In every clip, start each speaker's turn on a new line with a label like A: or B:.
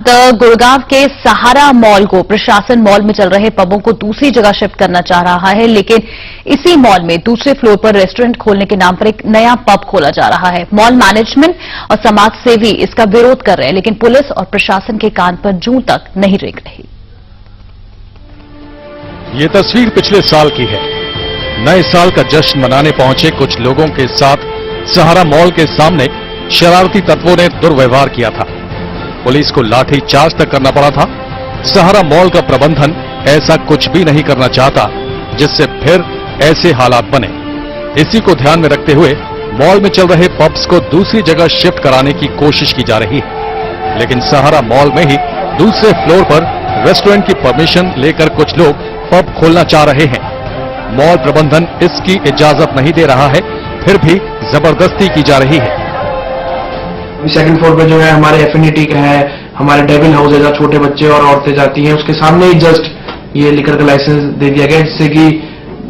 A: गुड़गांव के सहारा मॉल को प्रशासन मॉल में चल रहे पबों को दूसरी जगह शिफ्ट करना चाह रहा है, लेकिन इसी मॉल में दूसरे फ्लोर पर रेस्टोरेंट खोलने के नाम पर एक नया पब खोला जा रहा है। मॉल मैनेजमेंट और समाजसेवी इसका विरोध कर रहे हैं, लेकिन पुलिस और प्रशासन के कान पर जूं तक नहीं रेंग रही।
B: ये तस्वीर पिछले साल की है। नए साल का जश्न मनाने पहुंचे कुछ लोगों के साथ सहारा मॉल के सामने शरारती तत्वों ने दुर्व्यवहार किया था। पुलिस को लाठी चार्ज तक करना पड़ा था। सहारा मॉल का प्रबंधन ऐसा कुछ भी नहीं करना चाहता, जिससे फिर ऐसे हालात बने। इसी को ध्यान में रखते हुए मॉल में चल रहे पब्स को दूसरी जगह शिफ्ट कराने की कोशिश की जा रही है, लेकिन सहारा मॉल में ही दूसरे फ्लोर पर रेस्टोरेंट की परमिशन लेकर कुछ लोग पब खोलना चाह रहे हैं। मॉल प्रबंधन इसकी इजाजत नहीं दे रहा है, फिर भी जबरदस्ती की जा रही है।
C: सेकंड फ्लोर पे जो है हमारे एफिनिटी का है, हमारे डेविल हाउस है जहाँ छोटे बच्चे और औरतें जाती हैं, उसके सामने ही जस्ट ये लिकर का लाइसेंस दे दिया गया, जिससे कि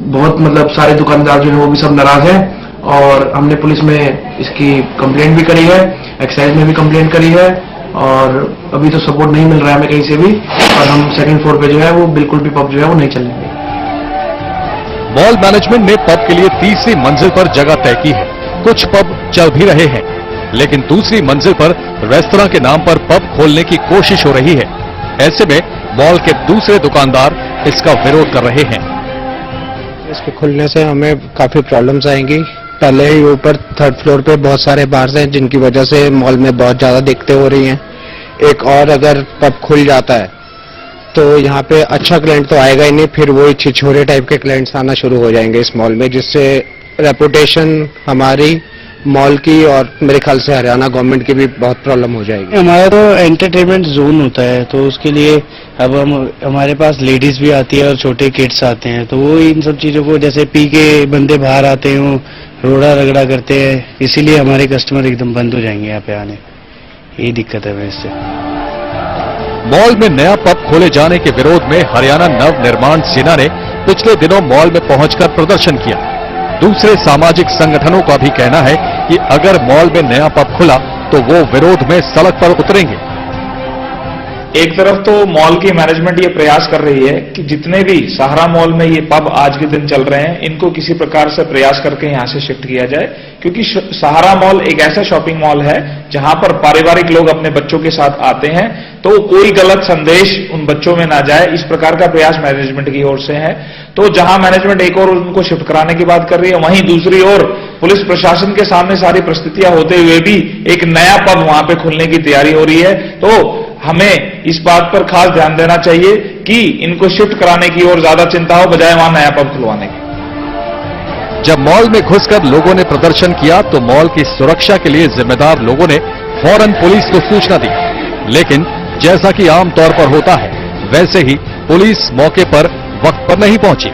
C: बहुत सारे दुकानदार जो है वो भी सब नाराज हैं। और हमने पुलिस में इसकी कंप्लेंट भी करी है, एक्साइज में भी कंप्लेंट करी है, और अभी तो सपोर्ट नहीं मिल रहा है हमें कहीं से भी। और हम सेकंड फ्लोर पे जो है वो बिल्कुल भी पब जो है वो नहीं चलेंगे।
B: मॉल मैनेजमेंट ने पब के लिए तीसरी मंजिल पर जगह तय की है। कुछ पब चल भी रहे हैं, लेकिन दूसरी मंजिल पर रेस्तरां के नाम पर पब खोलने की कोशिश हो रही है। ऐसे में मॉल के दूसरे दुकानदार इसका विरोध कर रहे हैं।
D: इसके खुलने से हमें काफी प्रॉब्लम्स आएंगी। पहले ही ऊपर थर्ड फ्लोर पे बहुत सारे बार्स हैं, जिनकी वजह से मॉल में बहुत ज्यादा दिक्कतें हो रही हैं। एक और अगर पब खुल जाता है तो यहाँ पे अच्छा क्लाइंट तो आएगा ही नहीं, फिर वही छिछोरे टाइप के क्लाइंट्स आना शुरू हो जाएंगे इस मॉल में, जिससे रेपुटेशन हमारी मॉल की और मेरे ख्याल से हरियाणा गवर्नमेंट की भी बहुत प्रॉब्लम हो जाएगी।
E: हमारा तो एंटरटेनमेंट जोन होता है, तो उसके लिए अब हमारे पास लेडीज भी आती है और छोटे किड्स आते हैं, तो वो इन सब चीजों को, जैसे पी के बंदे बाहर आते हैं, रोड़ा रगड़ा करते हैं, इसीलिए हमारे कस्टमर एकदम बंद हो जाएंगे यहाँ पे आने। यही दिक्कत है इससे।
B: मॉल में नया पब खोले जाने के विरोध में हरियाणा नव निर्माण सेना ने पिछले दिनों मॉल में पहुंचकर प्रदर्शन किया। दूसरे सामाजिक संगठनों का भी कहना है कि अगर मॉल में नया पब खुला तो वो विरोध में सड़क पर उतरेंगे।
F: एक तरफ तो मॉल की मैनेजमेंट ये प्रयास कर रही है कि जितने भी सहारा मॉल में ये पब आज के दिन चल रहे हैं, इनको किसी प्रकार से प्रयास करके यहां से शिफ्ट किया जाए, क्योंकि सहारा मॉल एक ऐसा शॉपिंग मॉल है जहां पर पारिवारिक लोग अपने बच्चों के साथ आते हैं, तो कोई गलत संदेश उन बच्चों में ना जाए, इस प्रकार का प्रयास मैनेजमेंट की ओर से है। तो जहां मैनेजमेंट एक और उनको शिफ्ट कराने की बात कर रही है, वहीं दूसरी ओर पुलिस प्रशासन के सामने सारी परिस्थितियां होते हुए भी एक नया पब वहां पे खुलने की तैयारी हो रही है। तो हमें इस बात पर खास ध्यान देना चाहिए कि इनको शिफ्ट कराने की ओर ज्यादा चिंता हो, बजाय वहां नया पब खुलवाने की।
B: जब मॉल में घुसकर लोगों ने प्रदर्शन किया तो मॉल की सुरक्षा के लिए जिम्मेदार लोगों ने फौरन पुलिस को सूचना दी, लेकिन जैसा कि आमतौर पर होता है, वैसे ही पुलिस मौके पर वक्त पर नहीं पहुंची।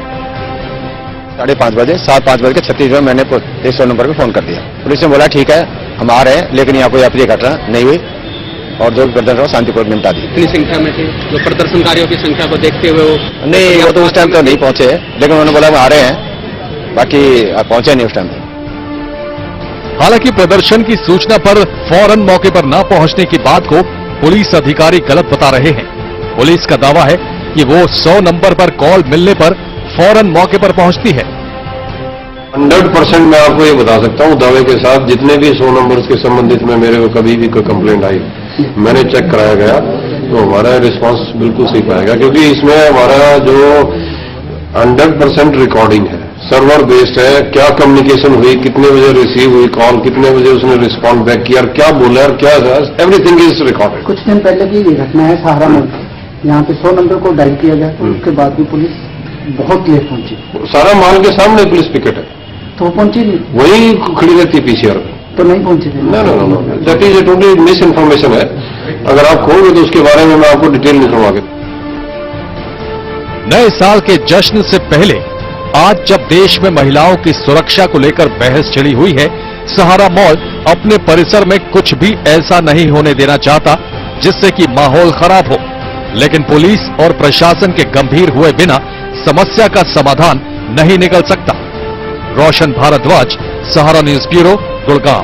G: 5:30 बजे 7:05 बजे 36 में मैंने 100 नंबर पे फोन कर दिया। पुलिस ने बोला ठीक है हम आ रहे हैं, लेकिन यहाँ कोई अप्रिय घटना नहीं हुई और जो प्रदर्शन शांतिपूर्वक निपटा दी।
H: कितनी संख्या में थे जो प्रदर्शनकारियों की संख्या को देखते हुए?
G: नहीं, वो तो उस टाइम तो नहीं पहुंचे, लेकिन उन्होंने बोला हम आ रहे हैं, बाकी पहुंचे नहीं उस टाइम।
B: हालांकि प्रदर्शन की सूचना पर फौरन मौके पर न पहुंचने की बात को पुलिस अधिकारी गलत बता रहे हैं। पुलिस का दावा है कि वो 100 नंबर पर कॉल मिलने पर फौरन मौके पर पहुंचती है।
I: 100% मैं आपको ये बता सकता हूं दावे के साथ, जितने भी 100 नंबर के संबंधित में मेरे को कभी भी कोई कंप्लेंट आई, मैंने चेक कराया गया, तो हमारा रिस्पांस बिल्कुल सही पाएगा, क्योंकि इसमें हमारा जो 100% रिकॉर्डिंग है, सर्वर बेस्ड है, क्या कम्युनिकेशन हुई, कितने बजे रिसीव हुई कॉल, कितने बजे उसने रिस्पॉन्ड बैक किया, क्या बोला और क्या, एवरीथिंग इज रिकॉर्डेड।
J: कुछ दिन पहले की ये घटना है सहारा मॉल, यहाँ पे 100 नंबर को डायल किया गया, तो उसके बाद भी पुलिस बहुत लेट पहुंची।
I: सारा मॉल के सामने पुलिस पिकेट है,
J: तो वो पहुंची नहीं,
I: वही खड़ी रहती पीसीआर में,
J: तो नहीं पहुंचे थे।
I: No, that is totally misinformation है। अगर आप खोगे तो उसके बारे में मैं आपको डिटेल निकलवा के।
B: नए साल के जश्न से पहले आज जब देश में महिलाओं की सुरक्षा को लेकर बहस छिड़ी हुई है, सहारा मॉल अपने परिसर में कुछ भी ऐसा नहीं होने देना चाहता जिससे कि माहौल खराब हो, लेकिन पुलिस और प्रशासन के गंभीर हुए बिना समस्या का समाधान नहीं निकल सकता। रोशन भारद्वाज, सहारा न्यूज ब्यूरो, गुड़गांव।